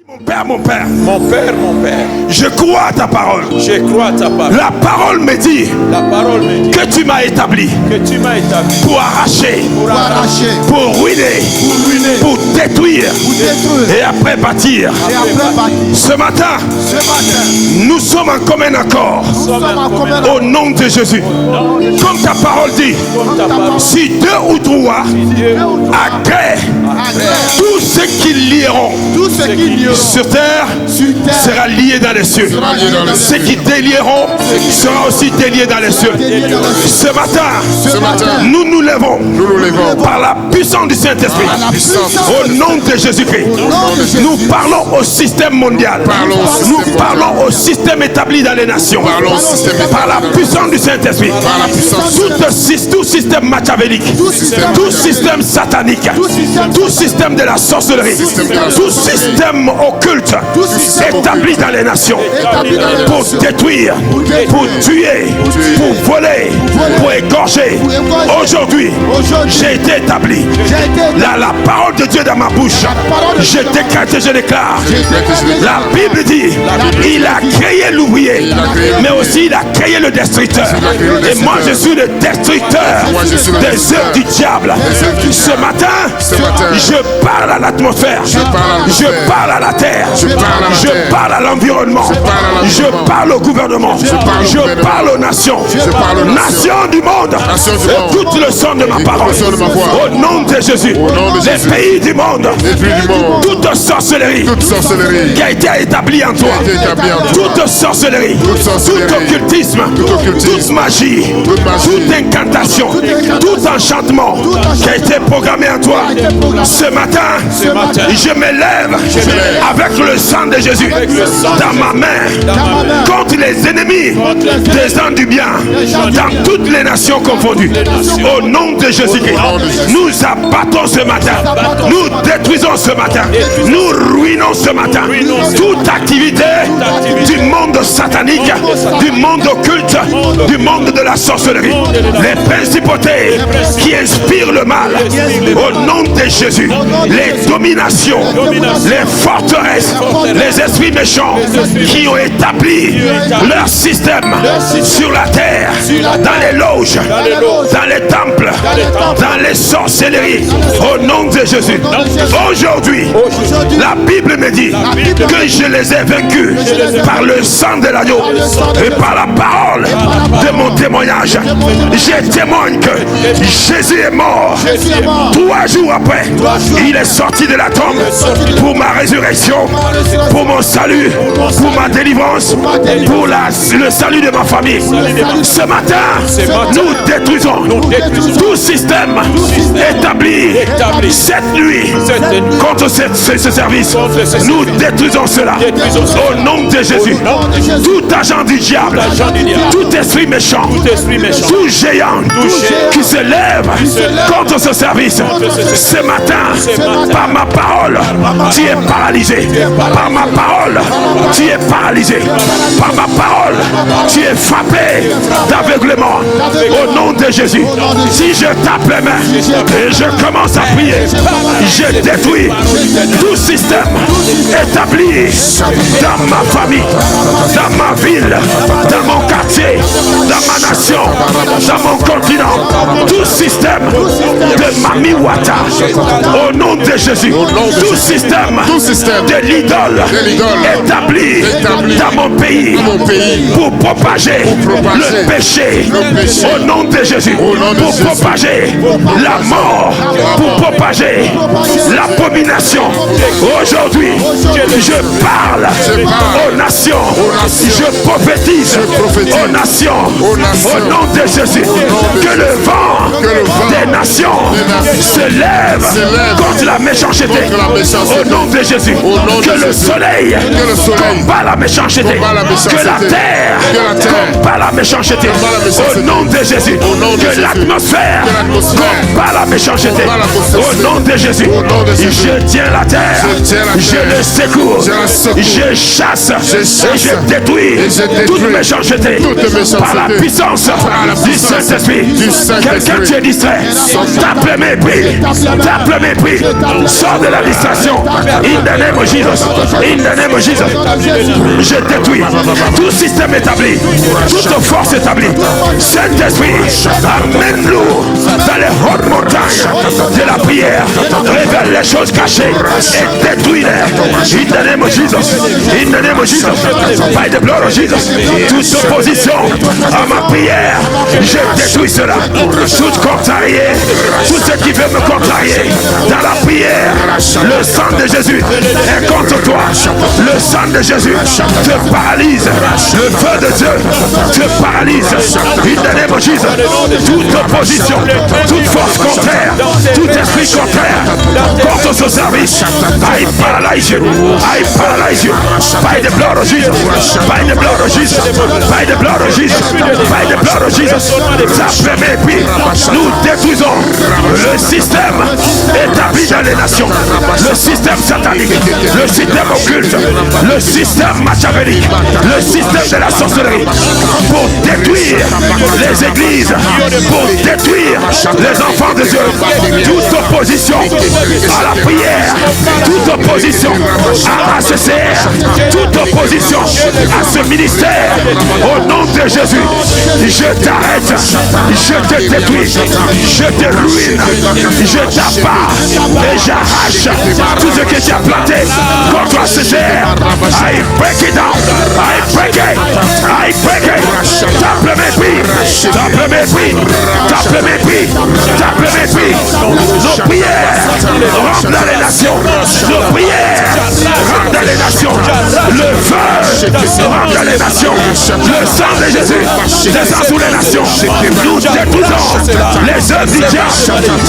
Mon Père, mon Père, je crois à ta parole. Je crois à ta parole. La parole me dit que tu m'as établi pour arracher, pour ruiner, pour détruire et après bâtir. Ce matin, nous sommes en commun accord au nom de Jésus. Comme ta parole dit, si deux ou trois agréent, tous ceux qui lieront sur terre sera lié dans les cieux. Ceux qui délieront sera aussi délié dans les cieux. Ce matin, nous nous levons par la puissance du Saint-Esprit. Au nom de Jésus-Christ, nous parlons au système mondial. Nous parlons au système établi dans les nations. Par la puissance du Saint-Esprit. Tout système machiavélique, tout système satanique, tout système de la sorcellerie, tout système occulte établi dans les nations pour détruire, pour tuer, pour voler, pour égorger. Aujourd'hui, j'ai été établi. La parole de Dieu dans ma bouche. Je décrète et je déclare. La Bible dit, il a créé l'ouvrier, mais aussi il a créé le destructeur. Et moi je suis le destructeur des œuvres du diable. Ce matin, je parle à l'atmosphère, je parle à la terre, je parle à l'environnement, je parle au gouvernement, je parle aux nations, nations du monde. Écoute le son de ma parole. Au nom de Jésus, les pays du monde, toute sorcellerie qui a été établie en toi, toute sorcellerie, tout occultisme, toute magie, toute incantation, tout enchantement qui a été programmé en toi, ce matin, je me lève avec le sang de Jésus dans ma main contre les ennemis des gens du bien dans toutes les nations confondues. Au nom de Jésus-Christ, nous abattons ce matin, nous détruisons ce matin, nous ruinons ce matin toute activité du monde satanique, du monde occulte, du monde de la sorcellerie, les principautés qui inspirent le mal. Au nom de Jésus, les dominations, les forteresses, les esprits méchants qui ont établi leur système sur la terre, dans les loges, dans les temples, dans les sorcelleries. Au nom de Jésus, aujourd'hui, la Bible me dit que je les ai vaincus par le sang de l'agneau et par la parole de mon témoignage. Je témoigne que Jésus est mort. 3 jours après, il est sorti de la tombe pour ma résurrection, pour mon salut, pour ma délivrance, pour le salut de ma famille. Ce matin, nous détruisons tout système établi cette nuit contre ce service. Nous détruisons cela au nom de Jésus. Tout agent du diable, tout esprit méchant, tout géant qui se lève contre ce service, ce matin, par ma parole, tu es paralysé. Par ma parole, tu es paralysé. Par ma parole, tu es frappé d'aveuglement. Au nom de Jésus, si je tape les mains et je commence à prier, je détruis tout système établi dans ma famille, dans ma ville, dans mon quartier, dans ma nation, dans mon continent, tout système de Mami Wata. Au nom de Jésus, tout système de l'idole établi dans mon pays pour propager le péché. Au nom de Jésus, pour propager la mort, pour propager l'abomination. Aujourd'hui, je parle aux nations, je prophétise aux nations, au nom de Jésus, que le vent des nations se lève contre la méchanceté. Au nom de Jésus, que le soleil combat la méchanceté, que la terre combat la méchanceté. Au nom de Jésus, que l'atmosphère combat la méchanceté. Au nom de Jésus, je tiens la terre, je le sais secours. Je chasse et je détruis toute méchanceté par la puissance du Saint-Esprit. Quelqu'un qui est distrait, tape le mépris, tape le mépris, sors de la distraction. In the name of Jesus, in the name of Jesus, je détruis tout système établi, toute force établie. Saint-Esprit, amène-nous dans les hautes montagnes de la prière, révèle les choses cachées et détruis-les. In the name of Jesus, in the name of Jesus, by the blood of Jesus, toute opposition à ma prière, je détruis cela. Toute contrarié, tout ce qui veut me contrarier dans la prière, le sang de Jésus est contre toi. Le sang de Jésus te paralyse. Le feu de Dieu te paralyse. In the name of Jesus, toute opposition, toute force contraire, tout esprit contraire contre ce service, I paralyze you. I paralyze you by the blood of Jesus, by the blood of Jesus, by the blood of Jesus, by the blood of Jesus. Nous détruisons le système établi dans les nations, le système satanique, le système occulte, le système machiavélique, le système de la sorcellerie, pour détruire les églises, pour détruire les enfants de Dieu. Toute opposition à la prière, toute opposition à ACCR, toute opposition à ce ministère, au nom de Jésus, je t'arrête, je te détruis, je te ruine, je t'abat et j'arrache tout ce que tu as planté contre ACCR. I break it down, I break it, I break it. Tape le mépris, tape le mépris, tape le mépris, tape le mépris. Nos prières rentrent dans les nations, nos prières rentrent dans les nations, le feu rentre dans les nations, le sang de Jésus descend sous les nations. Nous détruisons les œuvres du diable,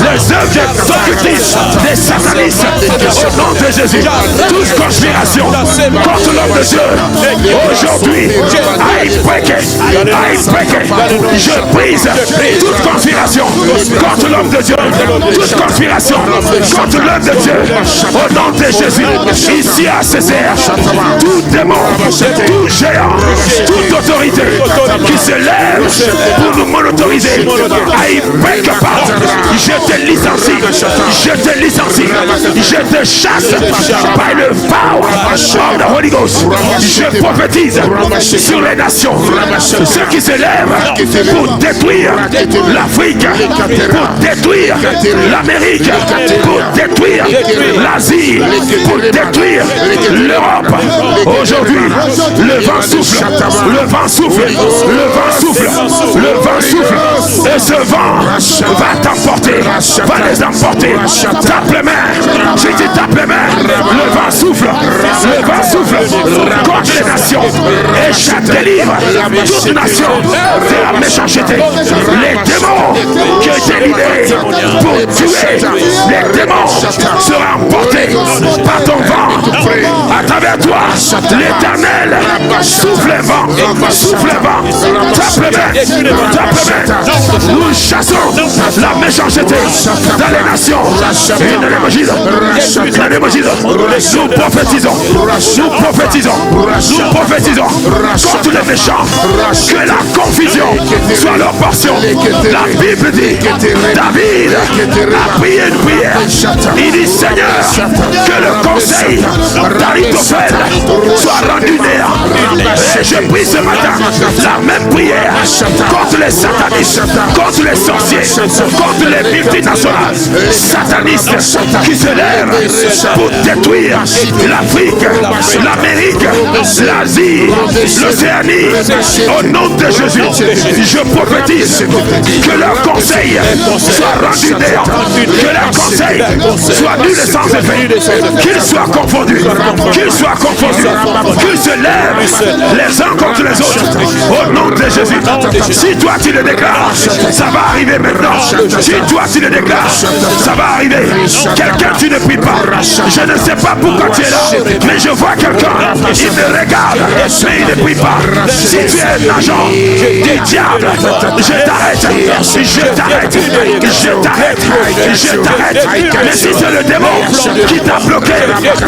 les œuvres des occultistes, des satanistes, au nom de Jésus. Toute conspiration contre l'homme de Dieu, aujourd'hui, I break it, I break it. Je brise toute conspiration contre l'homme de Dieu, toute conspiration contre l'homme de Dieu, au nom de Jésus. Ici à Césaire, tout démon, tout géant, toute autorité qui se lève pour nous monautoriser, I break apart. Je te licencie, je te licencie, je te chasse by the power of the Holy Ghost. Je prophétise sur les nations, ceux qui se lèvent pour détruire l'Afrique, pour détruire l'Amérique, pour détruire l'Asie, pour détruire l'Europe. Aujourd'hui, le vent souffle, le vent souffle, le vent souffle, le vent souffle, et ce vent va t'emporter, va les emporter. Tape les mains, je dis tape les mains, le vent souffle contre les nations, et je délivre toute nation de la méchanceté. Les démons qui ont été libérés pour tuer, les démons seront emportés par ton vent. À travers toi, l'Éternel souffle le vent, souffle le vent. Tape les mains, tape les mains. Nous chassons la méchanceté dans les nations. Nous prophétisons, nous prophétisons, nous prophétisons contre les méchants, que la confusion soit leur portion. La Bible dit, David a prié une prière. Il dit, Seigneur, que le conseil d'Ahitophel soit rendu néant. Et je prie ce matin la même prière contre les satanistes, contre les sorciers, contre les multinationales satanistes qui se lèvent pour détruire l'Afrique, l'Amérique, l'Asie, l'Océanie. Au nom de Jésus, je prophétise que leur conseil soit rendu néant, que leur conseil soit nul et sans effet, qu'ils soient confondus, qu'ils soient confondus, qu'ils se lèvent les uns contre les autres. Au nom de Jésus, si toi tu le déclares, ça va arriver maintenant. Si toi tu le déclares, ça va arriver. Quelqu'un, tu ne pries pas. Je ne sais pas pourquoi tu es là, mais je vois quelqu'un, il me regarde, mais il ne prie pas. Si tu es un agent du diable, je t'arrête. Je t'arrête. Je t'arrête. Je t'arrête. Mais si c'est le démon qui t'a bloqué,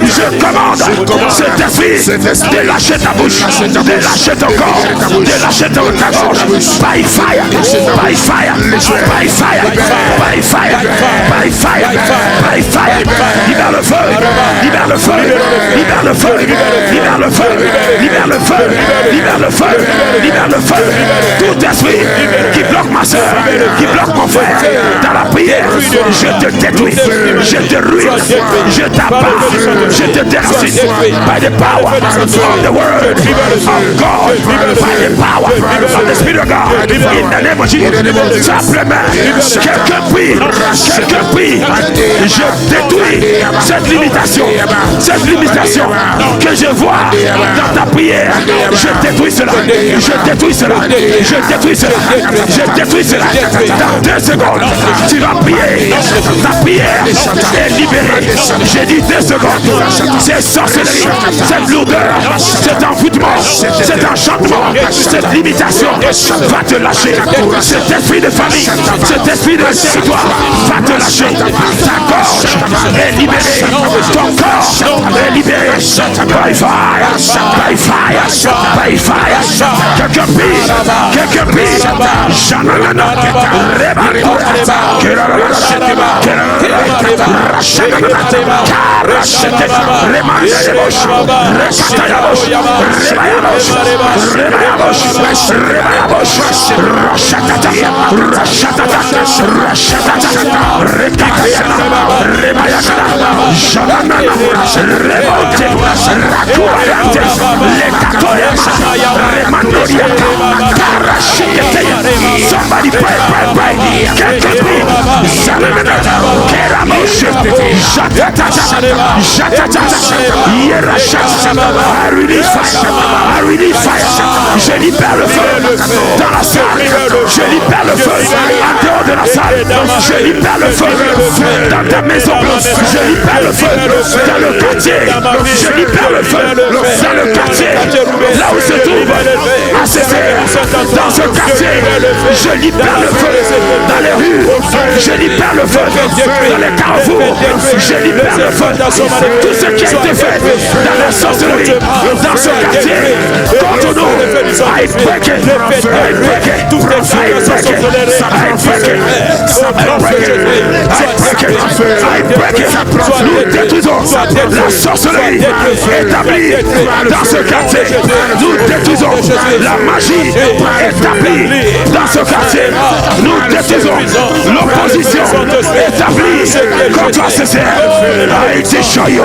je commande cet esprit de lâcher ta bouche, de lâcher ton corps, de lâcher ta gorge. By fire. By fire. By fire. By fire. By fire. By fire. Libère le feu. Libère le feu. Libère le feu. Libère le feu. Libère le feu. Libère le feu. Libère le feu. Tout esprit qui bloque ma soeur, qui bloque mon frère dans la prière, je te détruis, je te ruine, je t'abats, je te déracine by the power of the word of God, by the power of the Spirit of God, in the name of Jesus. Simplement, quelqu'un prie, je détruis cette limitation que je vois dans ta prière. Je détruis cela, je détruis cela, je détruis cela, je détruis cela. Dans 2 secondes, tu vas prier. Ta prière est libérée. J'ai dit 2 secondes. C'est sorcellerie, cette lourdeur, cet envoûtement, cet enchantement, cette limitation va te lâcher. Cet esprit de famille, cet esprit de territoire va te lâcher. Ta gorge est libérée. Ton corps est libéré. By fire, by fire, by fire. Quelqu'un prie. Somebody pray. I release fire. Je libère le feu dans la salle. Je libère le feu en dehors de la salle. Je libère le feu dans ta maison. Je libère le feu dans le quartier. Je libère le feu dans le quartier. Là où se trouve ACC, dans ce quartier. Je libère le feu dans les rues. Je libère le feu dans les carrefours. Je libère le feu. Tout ce qui a été fait dans la sorcellerie, dans ce quartier, contre nous, I break it. I break it. I break it. I break it. Nous détruisons la sorcellerie établie dans ce quartier. Nous détruisons la magie établie dans ce quartier. Nous détruisons l'opposition établie contre ACCR. I destroy you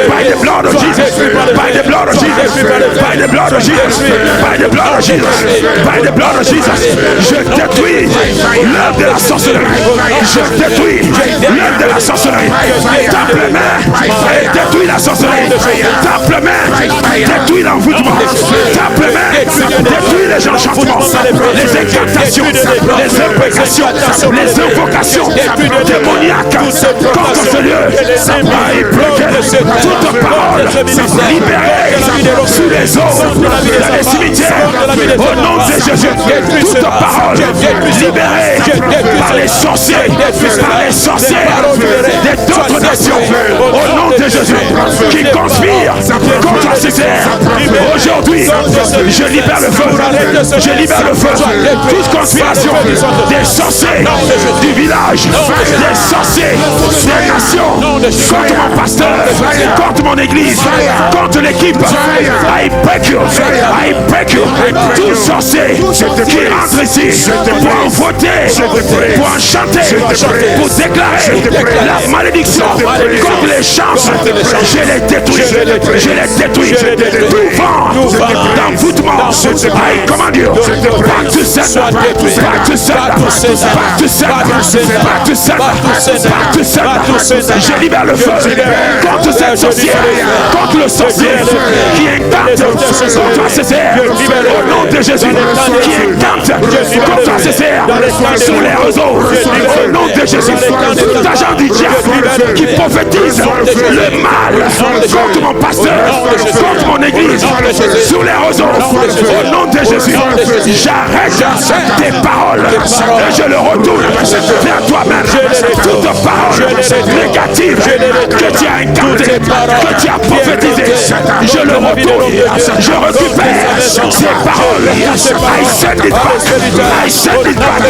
by the blood of Jesus. By the blood of Jesus. By the blood of Jesus. By the blood of Jesus. By the blood of Jesus. Je détruis l'œuvre de la sorcellerie. Je détruis l'œuvre de la sorcellerie. Tape les mains et détruis la sorcellerie. Tape les mains, détruis l'envoûtement. Tape les mains, détruis les enchantements, les incantations, les imprécations, les invocations démoniaques contre ce lieu. Toute parole libérée sous les eaux, dans les cimetières, au nom de Jésus. Toute parole libérée par les sorciers, des d'autres nations, au nom de Jésus, qui conspirent contre ACCR. Aujourd'hui, je libère le feu. Je libère le feu. Toute conspiration des sorciers du village, des sorciers des nations, contre mon pasteur, contre mon église, contre l'équipe. I break you. I break you. Tout sorcier qui entre ici pour voter, pour enchanter, pour déclarer la malédiction contre les chances, je les détruis. Je les détruis. Tout vent d'envoûtement. I command you. Back to sender. Back to sender. Back to sender. Back to sender. Back to sender. Je libère le feu contre cette sorcière, contre le sorcier qui incante contre ACCR. Au nom de Jésus, qui incante contre ACCR sur les réseaux. Au nom de Jésus, tout agent du diable qui prophétise le mal contre mon pasteur, contre mon église, sur les roseaux, au nom de Jésus, j'arrête tes paroles et je le retourne vers toi-même. Toute parole négative que tu as incarnée, que tu as prophétisée, je le retourne, je récupère ces paroles. I send it back, I send it back.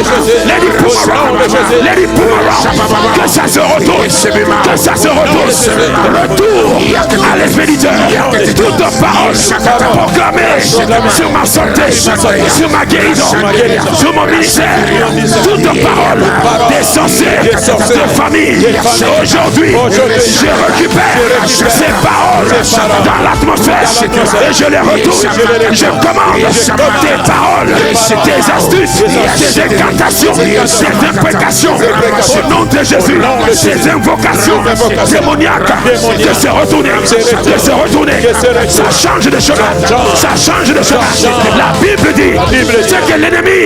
Let it come around, let it come around. Que ça se retourne, que ça se retourne. Retour à l'expéditeur. Toute parole proclamée sur ma santé, sur ma guérison, sur mon ministère. Toute parole des sorciers de famille. Aujourd'hui, je récupère ces paroles dans l'atmosphère et je les retourne. Je commande tes paroles, tes astuces, tes incantations, tes imprécations au nom de Jésus, tes invocations démoniaques de se retourner, de se retourner. Ça change de chemin, ça change de chemin. La Bible dit ce que l'ennemi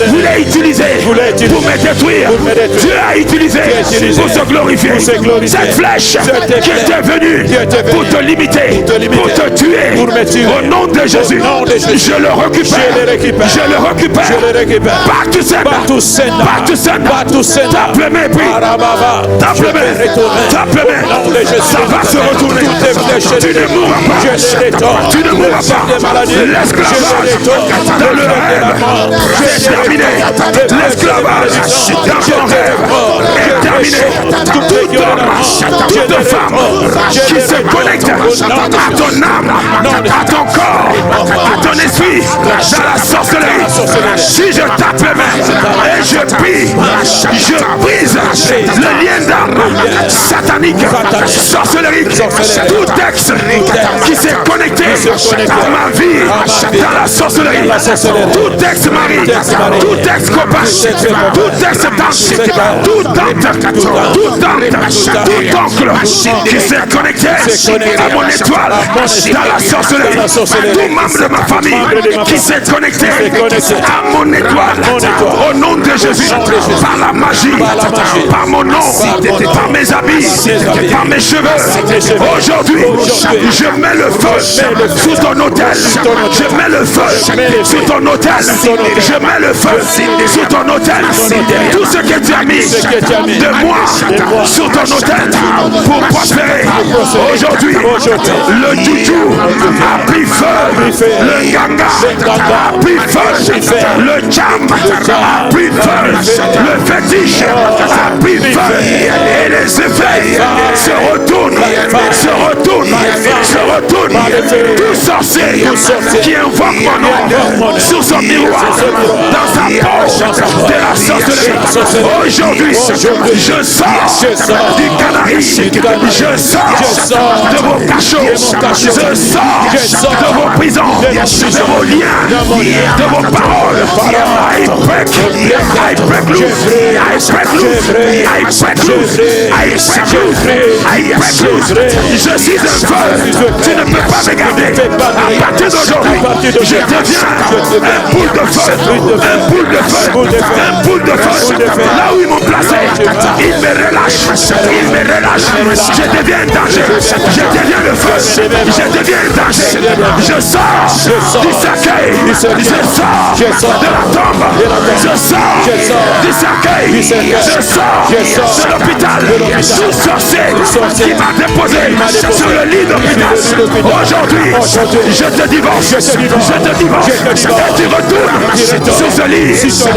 voulait utiliser pour me détruire, Dieu a utilisé pour se glorifier. Cette flèche qui était venue pour te limiter, pour te tuer, au nom de Jésus, je le récupère, je le récupère. Back to sender, back to sender, back to sender. Tape le mépris, tape le mépris, tape le mépris. Ça va se retourner. Tu ne mourras pas, tu ne mourras pas. L'esclavage dans le rêve est terminé. L'esclavage dans ton rêve est terminé. Tout homme, toute femme qui se connecte à ton âme, à ton corps, à ton esprit, dans la sorcellerie. Si je tape les mains et je brise le lien d'âme satanique, sorcellerie, tout texte qui s'est connecté à ma vie dans la sorcellerie, tout texte mari, tout texte copain, tout texte tante, tout tante, tout oncle qui s'est connecté à mon étoile dans la sorcellerie, tout membre de ma famille qui s'est connecté à mon étoile, au nom de Jésus, par la magie, par mon nom, par mes habits, par mes cheveux. Aujourd'hui, je mets le feu sous ton autel. Je mets le feu sous ton autel. Je mets le feu sous ton autel. Tout ce que tu as mis de moi sur ton autel pour prospérer. Aujourd'hui, le joujou a pris feu. Le ganga a pris feu. Le jam a pris feu. Le fétiche a pris feu. Et les effets se retournent, se retournent, se retournent. Tout sorcier qui invoque mon nom sur son miroir, dans sa poche de la sorcellerie. Aujourd'hui, je sors du canari. Je sors de vos cachots. Je sors de vos prisons, de vos liens, de vos paroles. I break loose. I break loose. I break loose. I break loose. Je suis un feu. Tu ne peux pas me garder. À partir d'aujourd'hui, je deviens un boule de feu. Un boule de feu. Un boule de feu. Là où ils m'ont placé, ils me relâchent. Ils me relâchent. Je deviens un danger. Je deviens le feu. Je deviens un danger. Je sors du cercueil. Je sors de la tombe. Je sors du cercueil. Je sors de l'hôpital. Tout sorcier qui m'a déposé sur le lit d'hôpital. Aujourd'hui, je te divorce. Je te divorce. Et tu retournes sur ce lit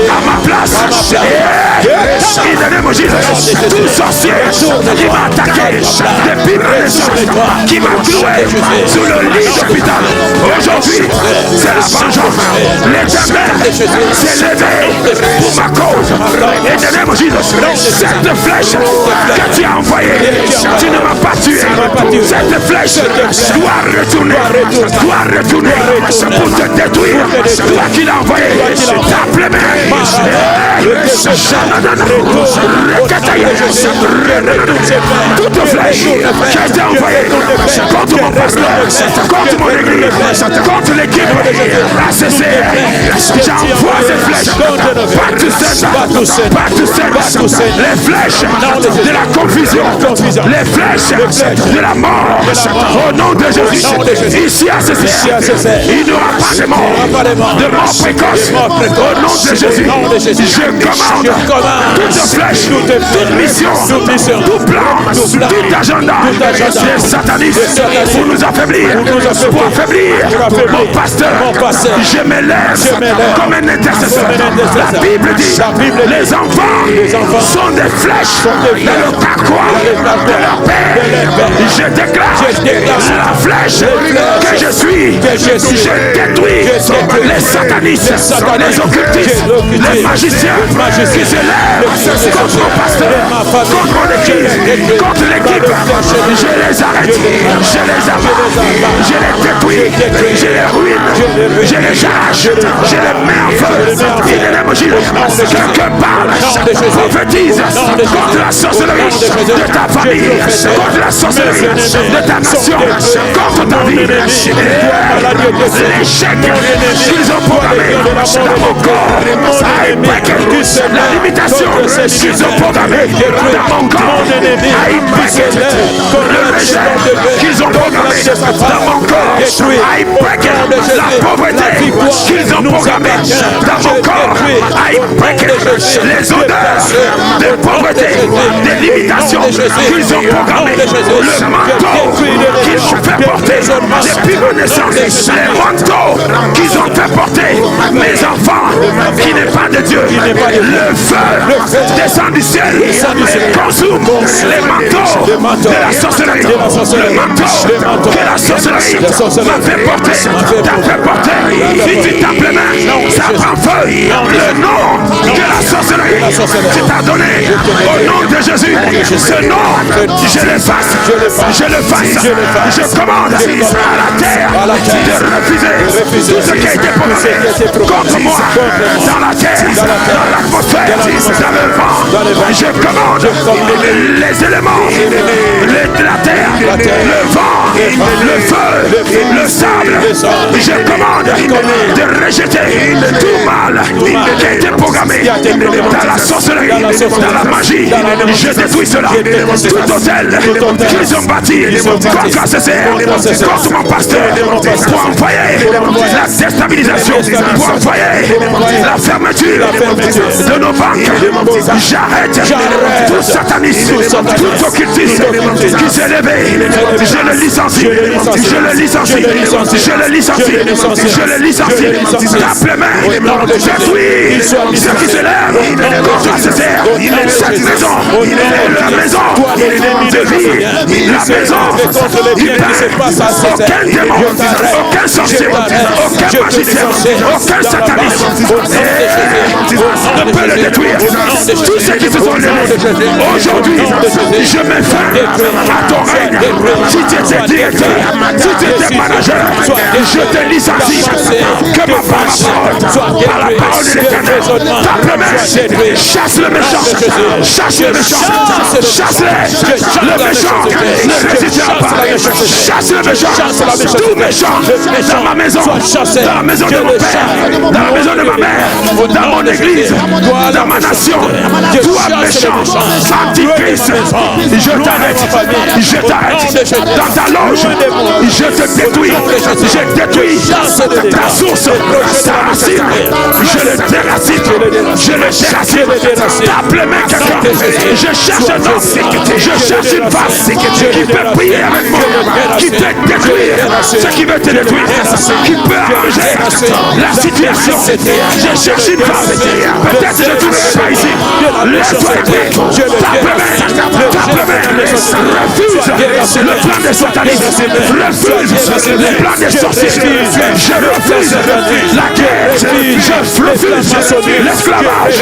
à ma place. In the name of Jesus. Tout sorcier qui m'a attaqué depuis ma naissance, qui m'a cloué sur le lit d'hôpital. Aujourd'hui, c'est la vengeance. L'éternel s'est levé pour ma cause. In the name of Jesus. Cette flèche que tu as envoyée, tu ne m'as pas tué. Cette flèche doit retourner pour te détruire. Toi qui l'as envoyé, tape les mains. Toute flèche qui a été envoyée contre mon pasteur, contre contre mon église, contre l'équipe ACCR. J'envoie ces flèches. Pas tout seul. Les flèches de la confusion. Les flèches de la mort. Au nom de Jésus. Ici à ACCR, il n'y aura pas de mort précoce. Au nom de Jésus, je commande toute flèche, toute mission, tout plan, tout agenda des satanistes pour nous affaiblir, pour affaiblir mon pasteur. Je me lève comme un intercesseur. La Bible dit les enfants sont des flèches dans le carquois de leur père. Je déclare la flèche que je suis. Je détruis les satanistes, les occultistes, les magiciens qui se lèvent contre mon pasteur, contre mon équipe, contre l'équipe. Je les arrête, je les abats, je les détruis, je les ruine, je les arrache, je les mets en feu. Il est l'évangile. Quelqu'un parle, prophétise contre la sorcellerie de ta famille, contre la sorcellerie de ta nation, contre ta vie. L'échec qu'ils ont programmé dans mon corps, la limitation qu'ils ont programmé dans mon corps, le rejet qu'ils ont programmé dans mon corps, la pauvreté qu'ils ont programmé dans mon corps, les odeurs de pauvreté, des limitations qu'ils ont programmées, le manteau qu'ils ont fait porter depuis ma naissance, les manteaux qu'ils ont fait porter mes enfants qui n'est pas de Dieu, le feu descend du ciel, consume les manteaux de la sorcellerie, le manteau que la sorcellerie m'a fait porter, t'a fait porter, si tu tapes les mains, ça prend feu, le nom de la sorcellerie tu t'as donné au nom de Jésus, ce nom je le fasse, je commande à la terre de refuser tout ce qui a été promis contre moi, dans la terre, dans l'atmosphère, dans le vent. Je commande les éléments, la terre, le vent, le feu, le sable. Je commande de rejeter tout mal qui a été programmé dans la sorcellerie, dans la magie. Je détruis cela. Tout hôtel qu'ils ont bâti contre ACCR, contre mon pasteur, pour envoyer la déstabilisation, pour envoyer la fermeture de nos banques. J'arrête tout satanisme, tout occultisme qui s'est levé. Je le licencie, je le licencie, je le licencie, je le licencie. Tape les mains, détruis ceux qui se lèvent contre ACCR. Cette maison est la maison de vie, la maison du Père. Aucun démon, aucun sorcier, aucun magicien, aucun sataniste ne peut le détruire. Tous ceux qui se sont levés aujourd'hui, je mets fin à ton règne. Si tu étais directeur, si tu étais manager, je te licencie. Que ma parole, par la parole de l'Éternel, tape le main, chasse le méchant, chasse le méchant, chasse-les, le méchant ne résistera pas, chasse le méchant, tout méchant dans ma maison, dans la maison de mon père, dans la maison de ma mère, dans mon église, dans ma nation, toi méchant, antichrist, je t'arrête, dans ta loge, je te détruis, je détruis ta source, ta racine, je le déracine, tape les mains quelqu'un, je cherche un homme, je cherche une femme qui peut prier avec moi, qui peut détruire ce qui veut te détruire, qui peut arranger la situation, je cherche une femme, peut-être je ne trouverai pas ici, laisse-toi écouter, tape les mains, refuse le plan des satanistes, refuse le plan des sorciers, je refuse la guerre, je refuse l'esclavage,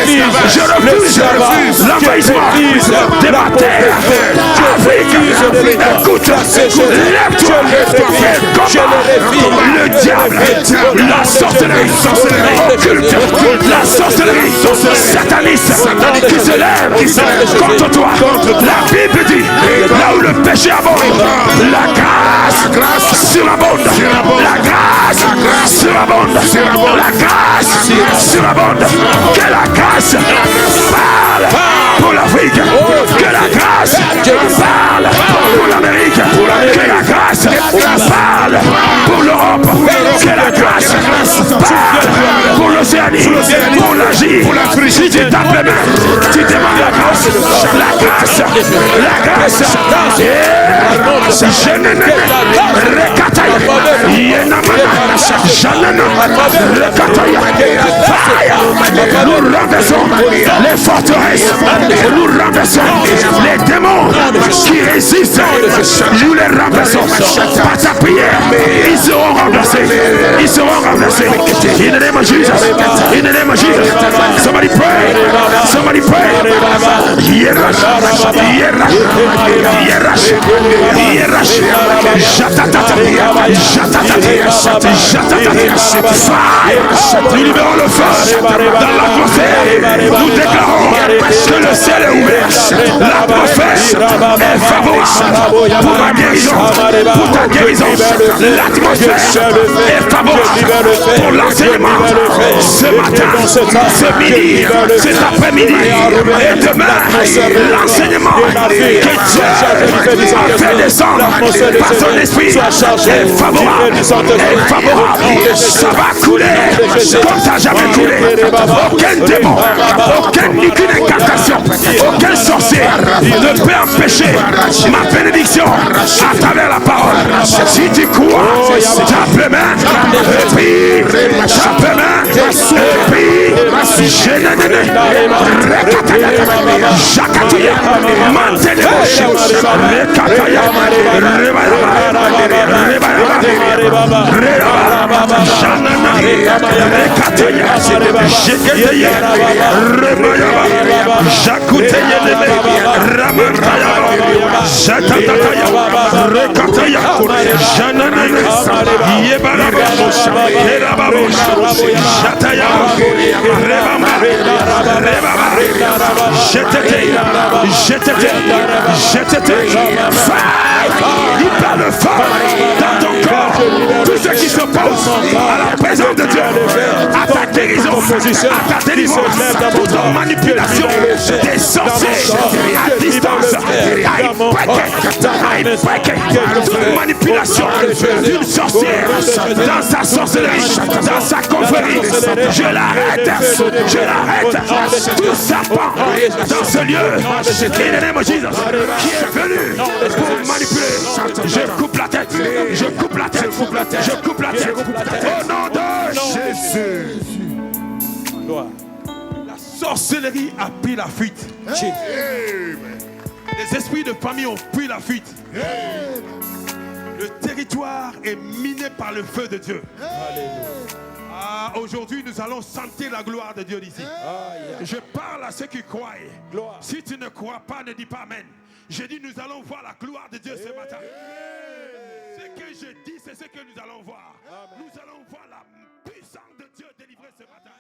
je refuse l'envahissement de ma terre. Afrique, écoute, lève-toi, combat le diable, la sorcellerie occulte, la sorcellerie sataniste, satanique qui se lève contre toi. La Bible dit, là où le péché abonde, la grâce surabonde. La grâce surabonde. La grâce surabonde. Que la grâce parle pour l'Afrique. Que la grâce parle pour l'Amérique. Que la grâce parle pour l'Europe. Que la grâce parle pour l'Océanie, pour l'Asie. Si tu tapes les mains, tu demandes la grâce. La grâce. La grâce. Nous renversons les forteresses. Nous renversons les démons qui résistent. Nous les renversons. Par ta prière, ils seront renversés. Ils seront renversés. In the name of Jesus. In the name of Jesus. Somebody pray. Somebody pray. Yerash. Yerash. Yerash. Yerash. Jatatata. Jatatata. Jatatata. Fire. Nous libérons le feu dans l'atmosphère. Nous déclarons que le ciel est ouvert. L'atmosphère est favorable pour ma guérison, pour ta guérison. L'atmosphère est favorable pour l'enseignement. Ce matin, ce midi, cet après-midi et demain, l'enseignement que Dieu a fait descendre par son esprit est favorable. Est favorable. Ça va couler comme ça n'a jamais coulé. Aucun démon, aucune incantation, aucun sorcier ne peut empêcher ma bénédiction à travers la parole. Si tu crois, tape les mains, et puis tape les mains, et puis Généné, Rekataya, Jakataya, Mantelebosh, Rekataya, Rebaya, Janana, Rekataya, Jekataya, Rebaya, Jakutaya, Ramantaya, Jakataya, Rekataya, Janana, Yebalaba, Kerababo, Jataya, Rebama, Jetete, il parle le feu dans ton corps. Tous ceux qui s'opposent à la présence de Dieu, à ta guérison, à ta délivrance, toute manipulation des sorciers à distance, toute manipulation d'une sorcière dans sa sorcellerie, dans sa confrérie, je l'arrête. Tout serpent dans ce lieu, in the name of Jesus, qui est venu pour manipuler, je coupe la tête, je coupe la tête, je coupe la tête, au nom de Jésus. La sorcellerie a pris la fuite. Les esprits de famille ont pris la fuite. Le territoire est miné par le feu de Dieu. Aujourd'hui, nous allons sentir la gloire de Dieu d'ici. Je parle à ceux qui croient. Si tu ne crois pas, ne dis pas Amen. Je dis, nous allons voir la gloire de Dieu ce matin. Ce que je dis, c'est ce que nous allons voir. Nous allons voir la puissance de Dieu délivrée ce matin.